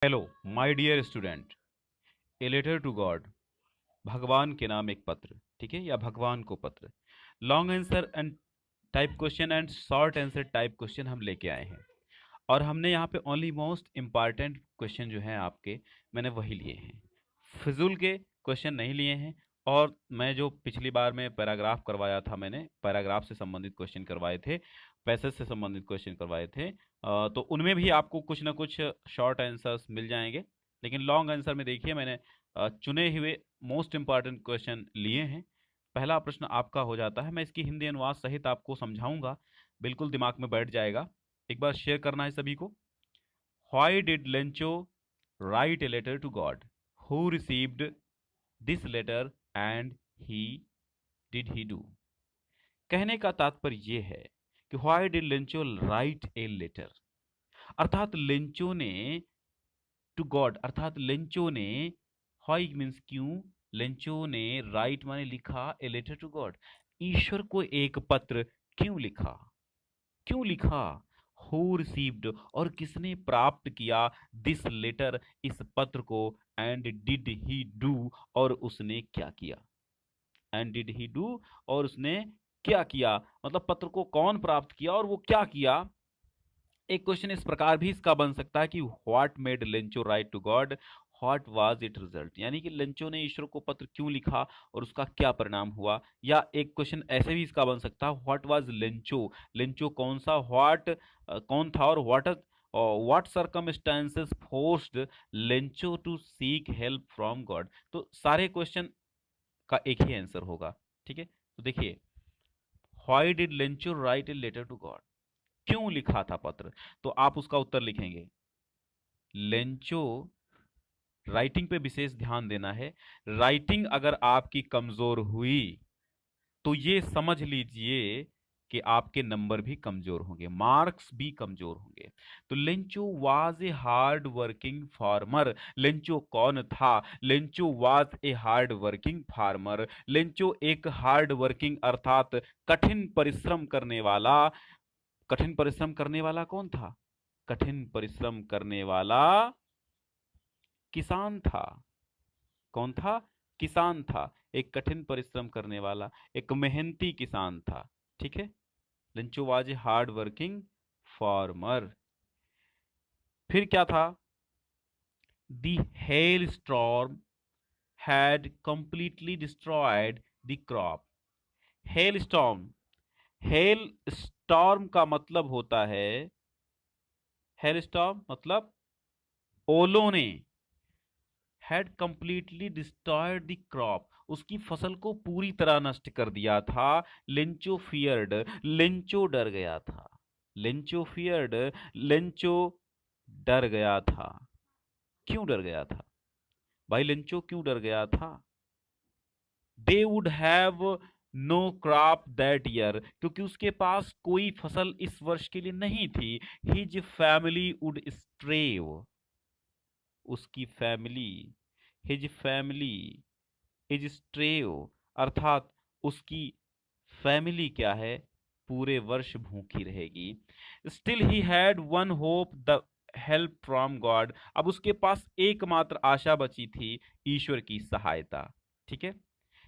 Hello my dear student. A letter to God. भगवान के नाम एक पत्र, ठीक है, या भगवान को पत्र। Long answer and type question and short answer type question हम लेके आए हैं। और हमने यहाँ पे ओनली मोस्ट इम्पॉर्टेंट क्वेश्चन जो हैं आपके, मैंने वही लिए हैं। फिजूल के क्वेश्चन नहीं लिए हैं। और मैं जो पिछली बार में पैराग्राफ करवाया था, मैंने पैराग्राफ से संबंधित क्वेश्चन करवाए थे, पैसेज से संबंधित क्वेश्चन करवाए थे। तो उनमें भी आपको कुछ ना कुछ शॉर्ट आंसर्स मिल जाएंगे। लेकिन लॉन्ग आंसर में देखिए, मैंने चुने हुए मोस्ट इम्पॉर्टेंट क्वेश्चन लिए हैं। पहला प्रश्न आपका हो जाता है, मैं इसकी हिंदी अनुवाद सहित आपको समझाऊंगा, बिल्कुल दिमाग में बैठ जाएगा। एक बार शेयर करना है सभी को। Why did Lencho write a letter to God? Who received this letter and he did he do? कहने का तात्पर्य ये है कि Why did Lencho write a letter? अर्थात लेंचो ने टू गॉड, अर्थात लेंचो ने, Why मीन्स क्यों, लेंचो ने राइट माने लिखा, ए लेटर टू गॉड, ईश्वर को एक पत्र क्यों लिखा, क्यों लिखा। हु रिसीव्ड, और किसने प्राप्त किया, दिस लेटर, इस पत्र को, एंड डिड ही डू, और उसने क्या किया। एंड डिड ही डू, और उसने क्या किया, मतलब पत्र को कौन प्राप्त किया और वो क्या किया। एक क्वेश्चन इस प्रकार भी इसका बन सकता है कि what made Lencho write to God, what was it result, यानी कि लेंचो ने ईश्वर को पत्र क्यों लिखा और उसका क्या परिणाम हुआ। या एक क्वेश्चन ऐसे भी इसका बन सकता है, व्हाट वाज लेंचो, लेंचो कौन सा, व्हाट कौन था, और what circumstances forced Lencho to seek help from God. तो सारे क्वेश्चन का एक ही आंसर होगा, ठीक है। तो देखिए, why did Lencho write a letter to God, क्यों लिखा था पत्र, तो आप उसका उत्तर लिखेंगे। लेंचो, राइटिंग पे विशेष ध्यान देना है। राइटिंग अगर आपकी कमजोर हुई तो ये समझ लीजिए कि आपके नंबर भी कमजोर होंगे, मार्क्स भी कमजोर होंगे। तो Lencho was a hard working farmer, Lencho कौन था, Lencho was a hard working farmer, Lencho एक हार्ड वर्किंग अर्थात कठिन परिश्रम करने वाला, कठिन परिश्रम करने वाला कौन था, कठिन परिश्रम करने वाला किसान था। कौन था, किसान था, एक कठिन परिश्रम करने वाला, एक मेहनती किसान था, ठीक है। लिंचो was a hard working farmer. फिर क्या था, the hell storm had completely destroyed the crop. Hello storm, hello storm का मतलब होता है, हेल स्टॉर्म मतलब ओलों ने, had completely destroyed the crop, उसकी फसल को पूरी तरह नष्ट कर दिया था। लेंचो फियर्ड, लेंचो डर गया था, लेंचो फियर्ड, लेंचो डर गया था। क्यों डर गया था भाई, लेंचो क्यों डर गया था। They would have no crop that year, क्योंकि उसके पास कोई फसल इस वर्ष के लिए नहीं थी। हिज फैमिली वुड स्ट्रेव, उसकी फैमिली, हिज फैमिली इज स्ट्रेव, अर्थात उसकी फैमिली क्या है, पूरे वर्ष भूखी रहेगी। Still he had one hope, the help from God, अब उसके पास एकमात्र आशा बची थी, ईश्वर की सहायता, ठीक है।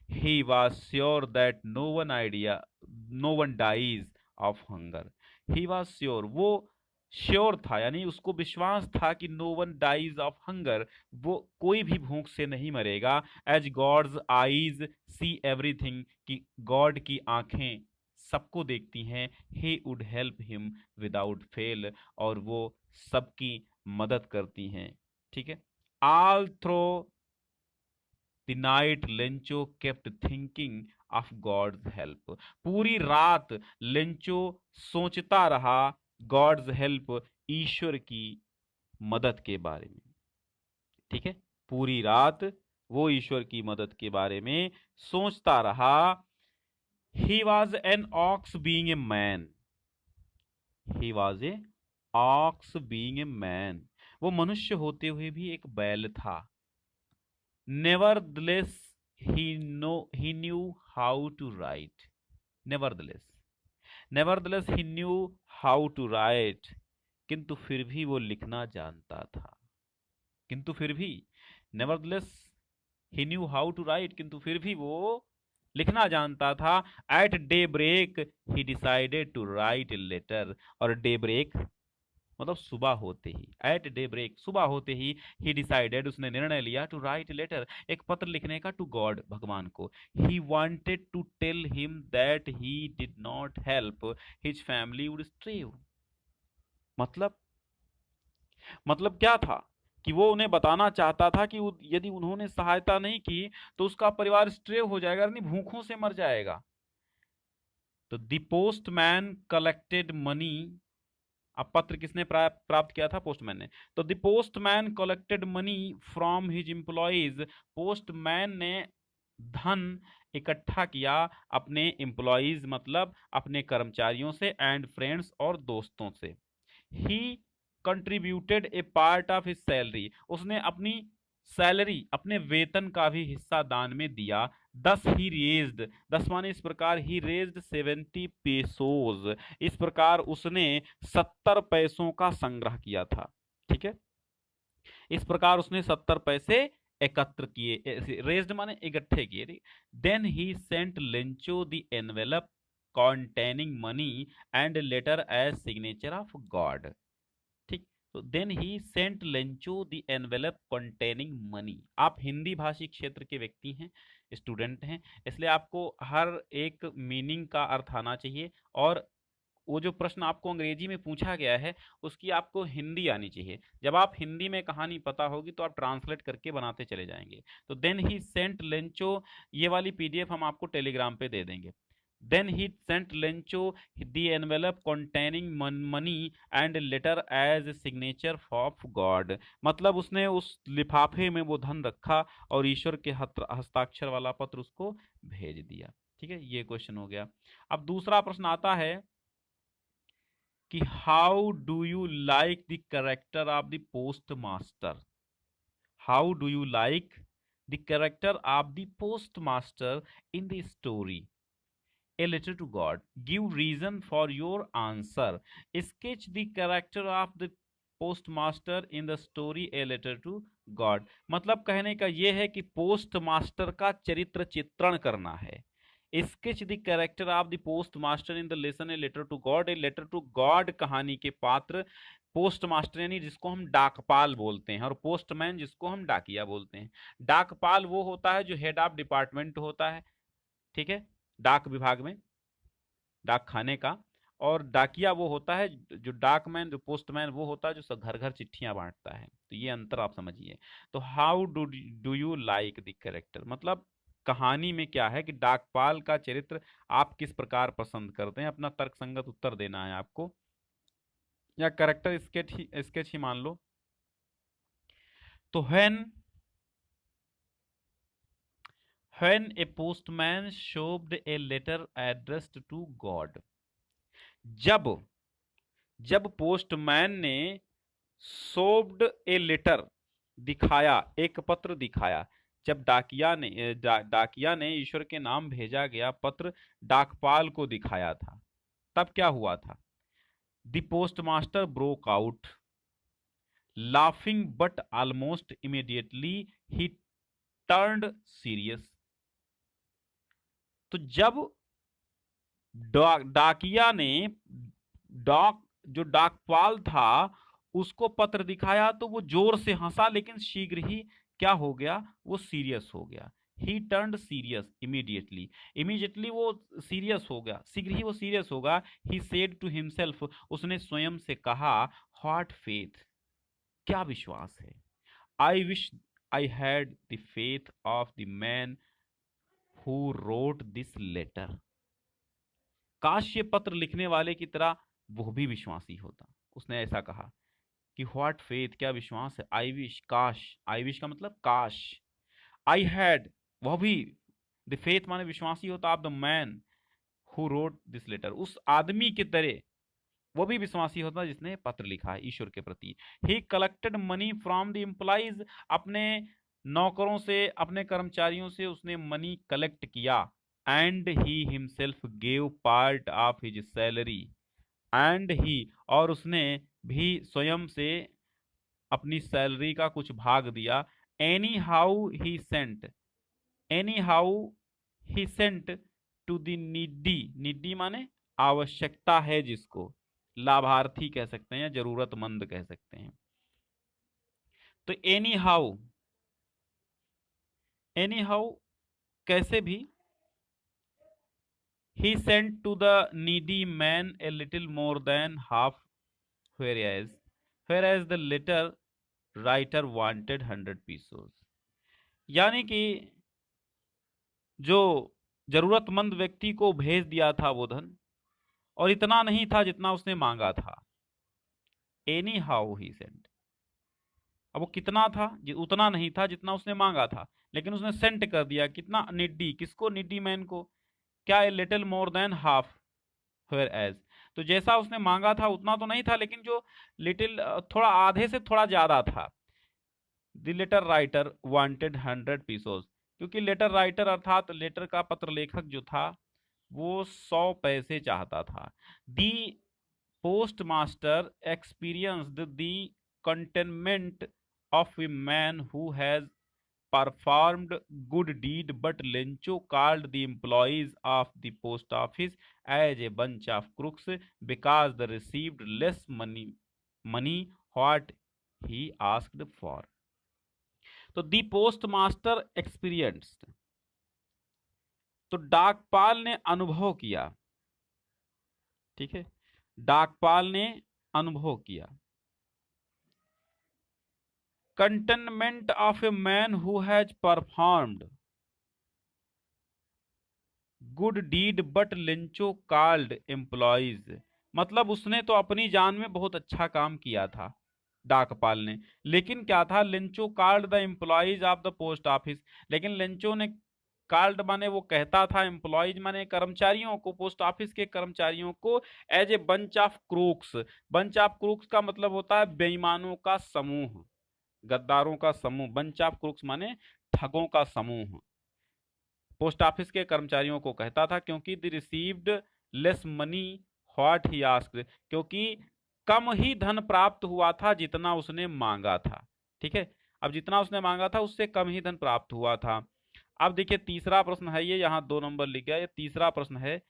He was sure that no one dies of hunger, he was sure, वो श्योर था, यानी उसको विश्वास था कि no one dies of hunger, वो कोई भी भूख से नहीं मरेगा। As God's eyes see everything, कि गॉड की आंखें सबको देखती हैं। He would help him without fail, और वो सबकी मदद करती हैं, ठीक है। All through the night Lencho kept thinking of God's help, पूरी रात लेंचो सोचता रहा गॉड्स हेल्प, ईश्वर की मदद के बारे में, ठीक है। पूरी रात वो ईश्वर की मदद के बारे में सोचता रहा। He was an ox being a man, he was a ox being a man, वो मनुष्य होते हुए भी एक बैल था। Nevertheless, he knew how to write. Nevertheless, nevertheless he knew how to write. किंतु फिर भी वो लिखना जानता था। किंतु फिर भी nevertheless he knew how to write, किंतु फिर भी वो लिखना जानता था। At daybreak he decided to write a letter, और डे ब्रेक मतलब सुबह होते ही, एट डे ब्रेक सुबह होते ही डिसाइडेड उसने निर्णय लिया टू राइट लेटर एक पत्र लिखने का, टू गॉड भगवान को। He wanted to tell him that he did not help his family would starve. मतलब मतलब क्या था कि वो उन्हें बताना चाहता था कि यदि उन्होंने सहायता नहीं की तो उसका परिवार स्ट्रेव हो जाएगा, यानी भूखों से मर जाएगा। तो द पोस्टमैन कलेक्टेड मनी, अब पत्र किसने प्राप्त किया था? पोस्टमैन ने। तो the postman collected money from his employees, postman ने धन इकट्ठा किया अपने एम्प्लॉइज मतलब अपने कर्मचारियों से, एंड फ्रेंड्स और दोस्तों से। He contributed a part of his salary, उसने अपनी सैलरी अपने वेतन का भी हिस्सा दान में दिया। 10 ही रेज्ड, 10 माने इस प्रकार ही रेज्ड 70 पेसोज, इस प्रकार उसने 70 पैसों का संग्रह किया था। ठीक है, इस प्रकार उसने 70 पैसे एकत्र किए, रेज्ड माने इकट्ठे किए। Then he sent Lencho the envelope containing money and letter as signature of God। ठीक, तो then he sent Lencho the envelope containing money. आप हिंदी भाषी क्षेत्र के व्यक्ति हैं, स्टूडेंट हैं, इसलिए आपको हर एक मीनिंग का अर्थ आना चाहिए, और वो जो प्रश्न आपको अंग्रेजी में पूछा गया है उसकी आपको हिंदी आनी चाहिए। जब आप हिंदी में कहानी पता होगी तो आप ट्रांसलेट करके बनाते चले जाएंगे। तो देन ही सेंट लेंचो, ये वाली पीडीएफ हम आपको टेलीग्राम पे दे देंगे। Then he sent Lencho the envelope containing money and letter as signature of God, मतलब उसने उस लिफाफे में वो धन रखा और ईश्वर के हस्ताक्षर वाला पत्र उसको भेज दिया। ठीक है, ये क्वेश्चन हो गया। अब दूसरा प्रश्न आता है कि how do you like the character of the postmaster. How do you like the character of the postmaster in the story a letter to God, give reason for your answer, sketch the character of the postmaster in the story a letter to God. मतलब कहने का यह है कि post master का चरित्र चित्रण करना है। Sketch the character of the postmaster in the lesson a letter to God, a letter to God कहानी के पात्र पोस्ट मास्टर यानी जिसको हम डाकपाल बोलते हैं, और पोस्टमैन जिसको हम डाकिया बोलते हैं। डाकपाल वो होता है जो हेड ऑफ डिपार्टमेंट होता है, ठीक है, डाक विभाग में, डाक खाने का। और डाकिया वो होता है जो डाकमैन, जो पोस्टमैन वो होता है जो सब घर घर चिट्ठियां बांटता है। तो ये अंतर आप समझिए। तो how do you like the character, मतलब कहानी में क्या है कि डाकपाल का चरित्र आप किस प्रकार पसंद करते हैं। अपना तर्कसंगत उत्तर देना है आपको, या कैरेक्टर स्केच ही मान लो। तो when a postman shoved a letter addressed to God, जब पोस्टमैन ने सोव्ड ए लेटर दिखाया, एक पत्र दिखाया, जब डाकिया ने ईश्वर के नाम भेजा गया पत्र डाकपाल को दिखाया था, तब क्या हुआ था? The postmaster broke out laughing but almost immediately he turned serious. तो जब डाकिया ने जो डाकपाल था उसको पत्र दिखाया तो वो जोर से हंसा, लेकिन शीघ्र ही क्या हो गया? वो सीरियस हो गया। ही टर्न्ड सीरियस इमीडिएटली, इमीडिएटली वो सीरियस हो गया, शीघ्र ही वो सीरियस होगा। ही सेड टू हिमसेल्फ, उसने स्वयं से कहा, व्हाट फेथ, क्या विश्वास है। I wish I had the faith of the man who wrote this letter, काश ये पत्र लिखने वाले की तरह वो भी विश्वासी होता। उसने ऐसा कहा कि व्हाट फेथ, क्या विश्वास है। आई विश, काश, आई विश का मतलब काश, आई हैड, वह भी, द फेथ माने विश्वासी होता, of the man who wrote this letter, उस आदमी की तरह वो भी विश्वासी होता जिसने पत्र लिखा है ईश्वर के प्रति। ही collected money from the employees, अपने नौकरों से, अपने कर्मचारियों से उसने मनी कलेक्ट किया। And he himself gave part of his salary, and he, और उसने भी स्वयं से अपनी सैलरी का कुछ भाग दिया। Anyhow he sent to the needy, needy माने आवश्यकता है जिसको, लाभार्थी कह सकते हैं या जरूरतमंद कह सकते हैं। तो एनी हाउ कैसे भी, he sent to the needy man a little more than half, whereas the letter writer wanted 100 pesos। यानी कि जो जरूरतमंद व्यक्ति को भेज दिया था वो धन, और इतना नहीं था जितना उसने मांगा था। एनी हाउ ही सेंट, अब वो कितना था, उतना नहीं था जितना उसने मांगा था, लेकिन उसने सेंट कर दिया कितना, निड्डी, किसको, निड्डी मैन को। क्या, a little more than half, whereas, तो जैसा उसने मांगा था उतना तो नहीं था, लेकिन जो लिटिल, थोड़ा आधे से थोड़ा ज्यादा था। The letter writer wanted 100 pesos, क्योंकि लेटर राइटर अर्थात लेटर का पत्र लेखक जो था वो 100 पैसे चाहता था। The postmaster experienced the contentment of a man who has performed good deed, but Lencho called the employees of the post office as a bunch of crooks because they received less money what he asked for। तो दी postmaster experienced, तो डाकपाल ने अनुभव किया, ठीक है, डाकपाल ने अनुभव किया। Contentment of a man who has performed good deed but Lencho called employees, मतलब उसने तो अपनी जान में बहुत अच्छा काम किया था डाकपाल ने, लेकिन क्या था, लिंचो called the employees of the post office, लेकिन लिंचो ने, कॉल्ड माने वो कहता था, एम्प्लॉइज माने कर्मचारियों को, पोस्ट ऑफिस के कर्मचारियों को, as a bunch of crooks. Bunch of crooks का मतलब होता है बेईमानों का समूह, गद्दारों का समूह। बंच ऑफ क्रूक्स माने ठगों का समूह। पोस्ट ऑफिस के कर्मचारियों को कहता था, क्योंकि they received less money what he asked, क्योंकि कम ही धन प्राप्त हुआ था जितना उसने मांगा था। ठीक है, अब जितना उसने मांगा था उससे कम ही धन प्राप्त हुआ था। अब देखिए तीसरा प्रश्न है ये, यहाँ 2 नंबर लिख गया। ये तीसरा प्रश्न है,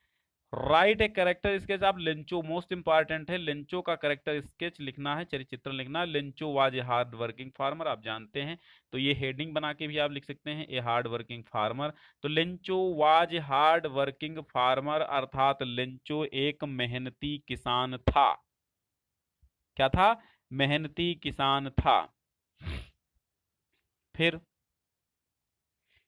right a character sketch of Lencho, most important है, लेंचो का कैरेक्टर स्केच लिखना है, चरित्र लिखना है। Lencho was a hard working farmer, आप जानते हैं, तो ये हेडिंग बना के भी आप लिख सकते हैं, ए हार्ड वर्किंग फार्मर। तो Lencho was a hard working farmer, अर्थात लेंचो एक मेहनती किसान था। क्या था, मेहनती किसान था। फिर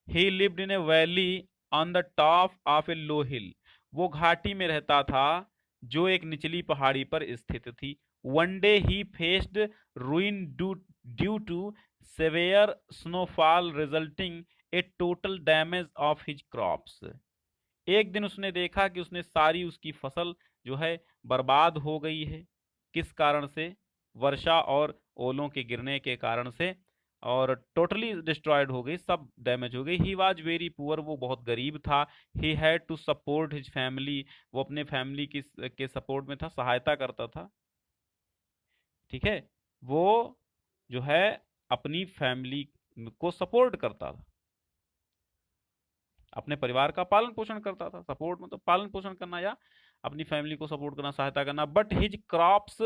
he lived in a valley on the top of a low hill, वो घाटी में रहता था जो एक निचली पहाड़ी पर स्थित थी। One day he faced ruin due to severe snowfall resulting a total damage of his crops, एक दिन उसने देखा कि उसने सारी उसकी फसल जो है बर्बाद हो गई है। किस कारण से, वर्षा और ओलों के गिरने के कारण से, और टोटली डिस्ट्रॉयड हो गई, सब डैमेज हो गई। ही वॉज वेरी पुअर, वो बहुत गरीब था। He had to support his family, वो अपने फैमिली की के सपोर्ट में था, सहायता करता था। ठीक है, वो जो है अपनी फैमिली को सपोर्ट करता था, अपने परिवार का पालन पोषण करता था। सपोर्ट मतलब पालन पोषण करना या अपनी फैमिली को सपोर्ट करना, सहायता करना। But his crops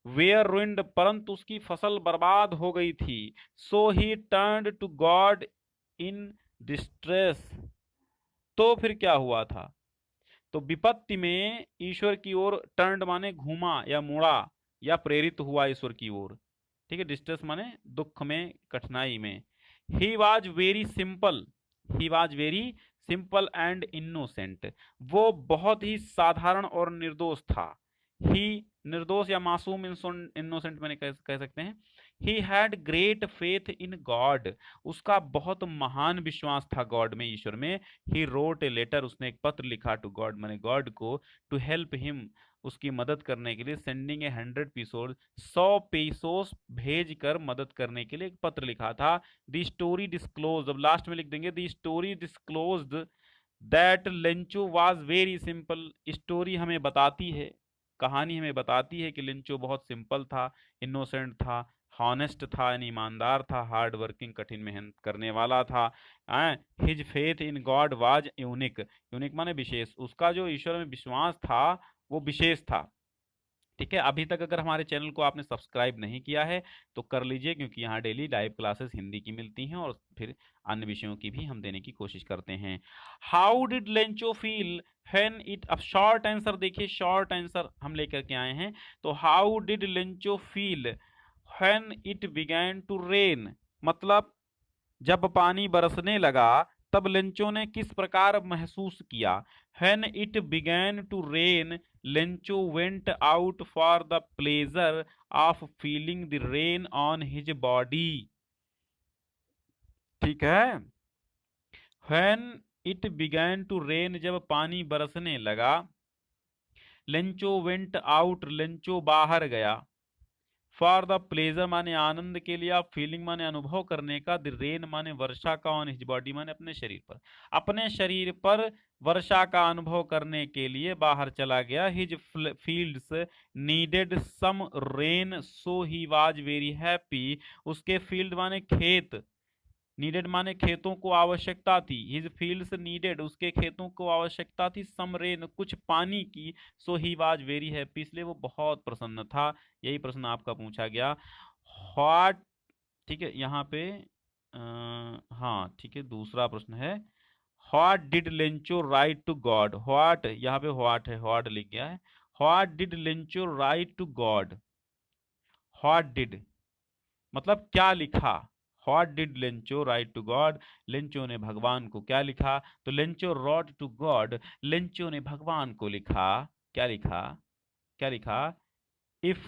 were ruined, परंतु उसकी फसल बर्बाद हो गई थी। So he turned to God in distress, तो फिर क्या हुआ था, तो विपत्ति में ईश्वर की ओर, टर्न्ड माने घूमा या मुड़ा या प्रेरित हुआ ईश्वर की ओर। ठीक है, डिस्ट्रेस माने दुख में, कठिनाई में। He was very simple, he was very simple and innocent, वो बहुत ही साधारण और निर्दोष था। ही निर्दोष या मासूम, इनोसेंट मैंने कह सकते हैं। He had great faith in God, उसका बहुत महान विश्वास था गॉड में, ईश्वर में। ही रोट ए लेटर, उसने एक पत्र लिखा टू गॉड माने गॉड को, टू हेल्प हिम, उसकी मदद करने के लिए। सेंडिंग ए 100 pesos, 100 पेसोस भेज कर मदद करने के लिए एक पत्र लिखा था। द स्टोरी डिस्क्लोज, अब लास्ट में लिख देंगे, the story disclosed that Lencho was very simple, story हमें बताती है, कहानी हमें बताती है कि लिंचो बहुत सिंपल था, इनोसेंट था, हॉनेस्ट था, यानी ईमानदार था, हार्ड वर्किंग, कठिन मेहनत करने वाला था। His faith in God was unique, unique माने विशेष, उसका जो ईश्वर में विश्वास था वो विशेष था। ठीक है, अभी तक अगर हमारे चैनल को आपने सब्सक्राइब नहीं किया है तो कर लीजिए, क्योंकि यहाँ डेली लाइव क्लासेस हिंदी की मिलती हैं और फिर अन्य विषयों की भी हम देने की कोशिश करते हैं। How did Lencho feel when it, अब शॉर्ट आंसर देखिए, शॉर्ट आंसर हम लेकर के आए हैं। तो how did Lencho feel when it began to rain, मतलब जब पानी बरसने लगा तब लेंचो ने किस प्रकार महसूस किया। When it began to rain, Lencho went out for the pleasure of feeling the rain on his body। ठीक है, When it began to rain, जब पानी बरसने लगा, लेंचो went out, लेंचो बाहर गया, फॉर द प्लेजर माने आनंद के लिए, आप फीलिंग माने अनुभव करने का, द रेन माने वर्षा का, ऑन हिज बॉडी माने अपने शरीर पर, अपने शरीर पर वर्षा का अनुभव करने के लिए बाहर चला गया। His fields needed some rain so he was very happy, उसके फील्ड माने खेत, नीडेड माने खेतों को आवश्यकता थी, हिज फील्ड्स नीडेड, उसके खेतों को आवश्यकता थी, सम रेन कुछ पानी की, सो ही वाज वेरी हैप्पी, इसलिए वो बहुत प्रसन्न था। यही प्रश्न आपका पूछा गया। व्हाट, ठीक है यहाँ पे हाँ ठीक है, दूसरा प्रश्न है, what did Lencho write to God, what, यहाँ पे व्हाट है, व्हाट लिख गया है, what did Lencho write to God, what did मतलब क्या लिखा, what did Lencho write to God, Lencho ने भगवान को क्या लिखा, तो Lencho wrote to God, Lencho ने भगवान को लिखा, क्या लिखा, क्या लिखा, if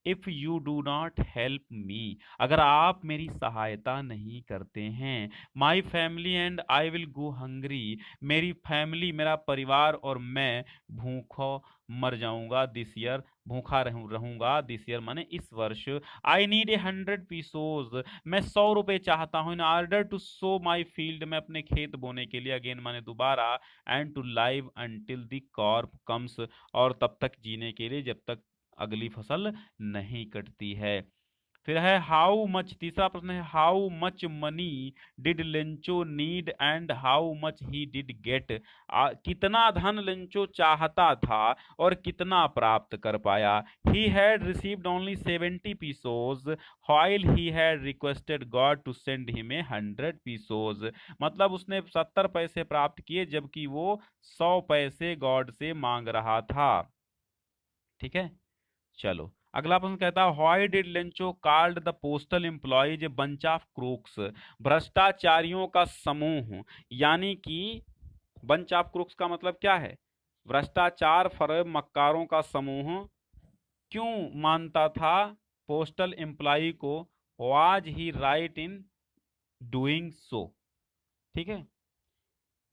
if you do not help me, अगर आप मेरी सहायता नहीं करते हैं, my family and I will go hungry, मेरी फैमिली, मेरा परिवार और मैं भूखो मर जाऊंगा, दिस ईयर, भूखा रहूंगा, दिस ईयर माने इस वर्ष, आई नीड 100 पीसोज, मैं 100 रुपए चाहता हूँ, in order to sow my field, मैं अपने खेत बोने के लिए, अगेन माने दोबारा, and to live until the crop comes, और तब तक जीने के लिए जब तक अगली फसल नहीं कटती है। फिर है हाउ मच, तीसरा प्रश्न है, how much money did Lencho need and how much he did get, कितना धन लेंचो चाहता था और कितना प्राप्त कर पाया। He had received only 70 pesos while he had requested God to send him 100 pesos, मतलब उसने 70 पैसे प्राप्त किए जबकि वो 100 पैसे गॉड से मांग रहा था। ठीक है, चलो अगला प्रश्न कहता है, why did Lencho called the postal employees a bunch of crooks, भ्रष्टाचारियों का समूह, यानी कि बंच ऑफ क्रूक्स का मतलब क्या है, भ्रष्टाचार फरेब मक्कारों का समूह, क्यों मानता था पोस्टल एम्प्लॉय को, was he right in doing so. ठीक है,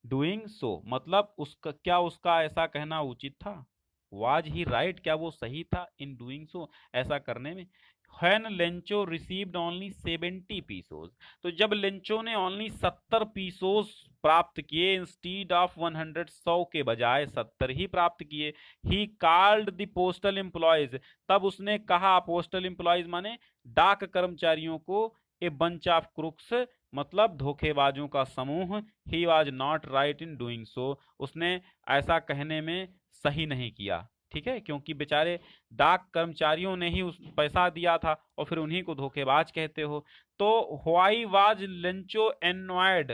डूइंग सो मतलब उसका क्या, उसका ऐसा कहना उचित था, वाज ही राइट, क्या वो सही था, इन डूइंग सो, ऐसा करने में। When Lencho received only 70 pesos, तो जब लेंचो ने ओनली 70 पीसोज प्राप्त किए, इंस्टीड ऑफ 100, 100 के बजाय 70 ही प्राप्त किए, he called the postal employees, तब उसने कहा, पोस्टल एम्प्लॉयज माने डाक कर्मचारियों को, ए बंच ऑफ क्रुक्स मतलब धोखेबाजों का समूह, he was not right in doing so, उसने ऐसा कहने में सही नहीं किया। ठीक है, क्योंकि बेचारे डाक कर्मचारियों ने ही उस पैसा दिया था और फिर उन्हीं को धोखेबाज कहते हो। तो why was Lencho annoyed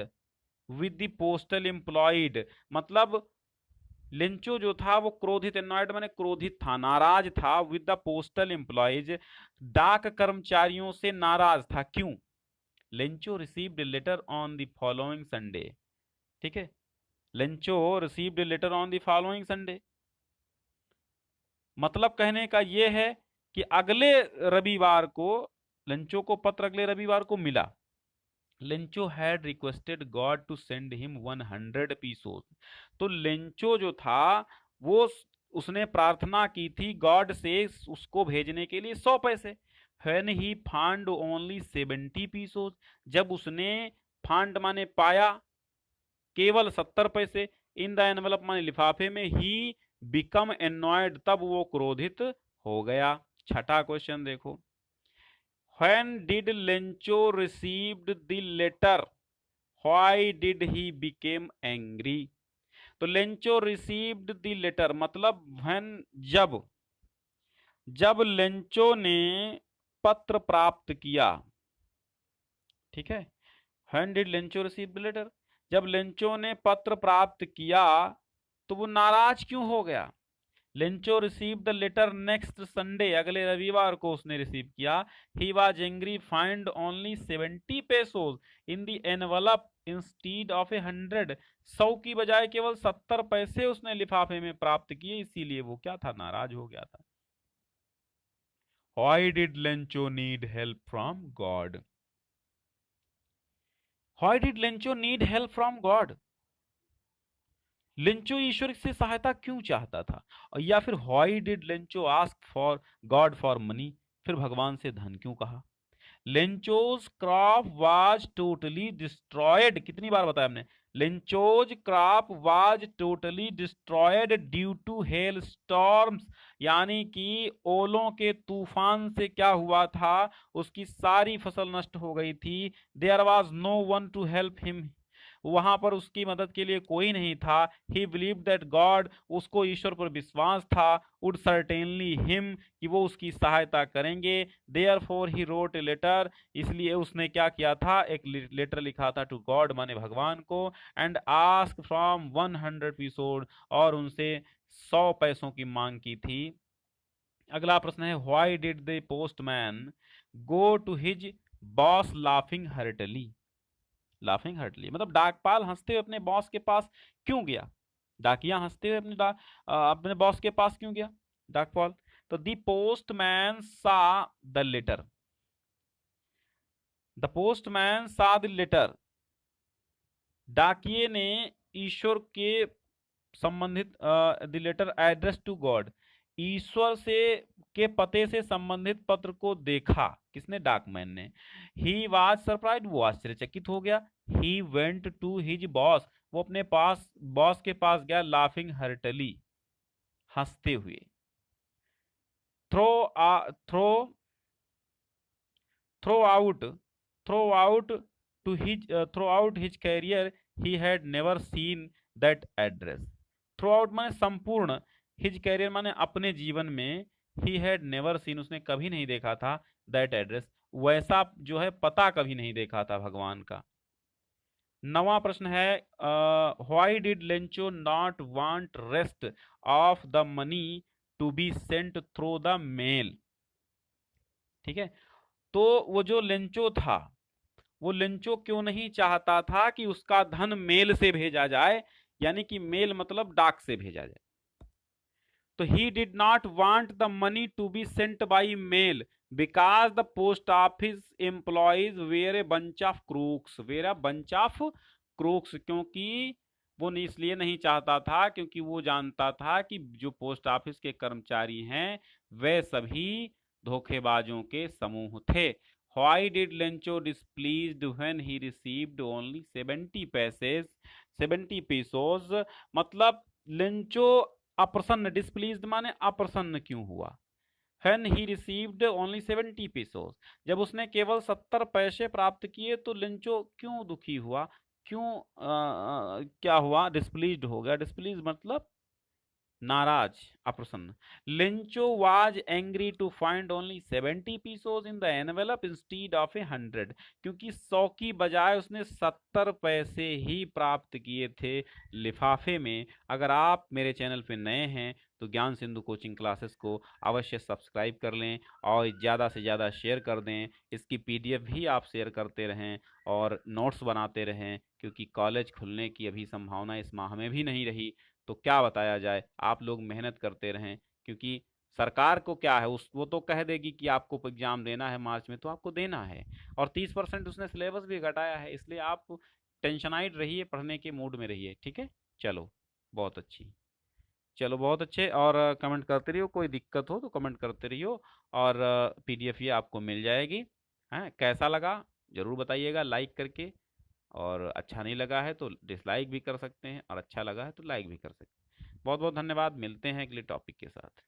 with the postal employed, मतलब लेंचो जो था वो क्रोधित, एनॉयड माने क्रोधित था, नाराज था, विद द पोस्टल एम्प्लॉयज, डाक कर्मचारियों से नाराज था, क्यों, Lencho received later on the following Sunday. ठीक है, Lencho received later on the following Sunday, मतलब कहने का यह है कि अगले रविवार को लेंचो को पत्र अगले रविवार को मिला। Lencho had requested God to send him 100 pesos, तो लेंचो जो था वो उसने प्रार्थना की थी गॉड से उसको भेजने के लिए 100 पैसे। When he found only 70 pesos, जब उसने फांड माने पाया केवल 70 पैसे, इन द एनवेलप माने लिफाफे में, ही बिकम एनॉयड, तब वो क्रोधित हो गया। छठा क्वेश्चन देखो, When did Lencho received the letter? Why did he became angry? तो लेंचो रिसीव्ड द लेटर मतलब when, जब लेंचो ने पत्र प्राप्त किया, ठीक है। when did Lencho receive the letter, जब लेंचो ने पत्र प्राप्त किया तो वो नाराज क्यों हो गया। Lencho receive the letter next Sunday, अगले रविवार को उसने रिसीव किया। He was angry find only 70 pesos in the envelope instead of 100, 100 की बजाय केवल 70 पैसे उसने लिफाफे में प्राप्त किए, इसीलिए वो क्या था, नाराज हो गया था। Why did Lencho need help from God? Why did Lencho need help from God? Lencho ईश्वर से सहायता क्यों चाहता था, या फिर why did Lencho ask for God for money, फिर भगवान से धन क्यों कहा। Lencho's crop was totally destroyed, कितनी बार बताया हमने, Lencho's crop was totally destroyed due to hailstorms, यानी कि ओलों के तूफान से क्या हुआ था, उसकी सारी फसल नष्ट हो गई थी। There was no one to help him, वहां पर उसकी मदद के लिए कोई नहीं था। ही बिलीव दैट गॉड, उसको ईश्वर पर विश्वास था, वुड सर्टेनली हिम, कि वो उसकी सहायता करेंगे। Therefore he wrote a letter, इसलिए उसने क्या किया था, एक लेटर लिखा था टू गॉड माने भगवान को, एंड आस्क फ्रॉम 100 पीसोड, और उनसे 100 पैसों की मांग की थी। अगला प्रश्न है why did the postman go to his boss laughing heartily. Laughing heartily मतलब डाकपाल हंसते हुए अपने बॉस के पास क्यों गया, डाकिया हंसते हुए अपने बॉस के पास क्यों गया, डाकपाल। तो the postman saw the letter, the postman saw the letter, डाकिये ने ईश्वर के संबंधित the letter address to God, ईश्वर से के पते से संबंधित पत्र को देखा, किसने, डाकमैन ने। ही वाज सरप्राइज, वो आश्चर्यचकित हो गया। He went to his boss, वो अपने पास बॉस के पास गया, लाफिंग हर्टली, हंसते हुए। Through through throughout throughout to his throughout his career he had never seen that address. Throughout माने संपूर्ण, हिज कैरियर माने अपने जीवन में, ही हैड नेवर सीन उसने कभी नहीं देखा था, दैट एड्रेस वैसा जो है पता कभी नहीं देखा था भगवान का। नवा प्रश्न है why did Lencho not want rest of the money to be sent through the mail. ठीक है, तो वो जो लेंचो था, वो लेंचो क्यों नहीं चाहता था कि उसका धन मेल से भेजा जाए, यानी कि मेल मतलब डाक से भेजा जाए। तो he did not want the money to be sent by mail because the post office employees were a bunch of crooks, were a bunch of crooks, क्योंकि वो इसलिए नहीं चाहता था क्योंकि वो जानता था कि जो पोस्ट ऑफिस के कर्मचारी हैं वे सभी धोखेबाजों के समूह थे। Why did Lencho displeased when he received only 70 पैसेस 70 pesos, मतलब लेंचो अप्रसन्न, डिस्प्लीज्ड माने अप्रसन्न क्यों हुआ। When he received only 70 pesos, जब उसने केवल 70 पैसे प्राप्त किए तो लेंचो क्यों दुखी हुआ, क्यों क्या हुआ, डिस्प्लीज्ड हो गया। डिस्प्लीज मतलब नाराज, अप्रसन्न। Lencho was angry to find only 70 pesos in the envelope instead of 100, क्योंकि 100 की बजाय उसने 70 पैसे ही प्राप्त किए थे लिफाफे में। अगर आप मेरे चैनल पे नए हैं तो ज्ञान सिंधु कोचिंग क्लासेस को अवश्य सब्सक्राइब कर लें और ज़्यादा से ज़्यादा शेयर कर दें। इसकी पीडीएफ भी आप शेयर करते रहें और नोट्स बनाते रहें, क्योंकि कॉलेज खुलने की अभी संभावना इस माह में भी नहीं रही। तो क्या बताया जाए, आप लोग मेहनत करते रहें, क्योंकि सरकार को क्या है, उस वो तो कह देगी कि आपको एग्जाम देना है मार्च में तो आपको देना है, और 30% उसने सिलेबस भी घटाया है, इसलिए आप टेंशनाइड रहिए, पढ़ने के मूड में रहिए। ठीक है, चलो बहुत अच्छी, चलो बहुत अच्छे, और कमेंट करते रहियो, कोई दिक्कत हो तो कमेंट करते रहियो, और पीडीएफ ये आपको मिल जाएगी। हैं, कैसा लगा ज़रूर बताइएगा लाइक करके, और अच्छा नहीं लगा है तो डिसलाइक भी कर सकते हैं, और अच्छा लगा है तो लाइक भी कर सकते हैं। बहुत बहुत धन्यवाद, मिलते हैं अगले टॉपिक के साथ।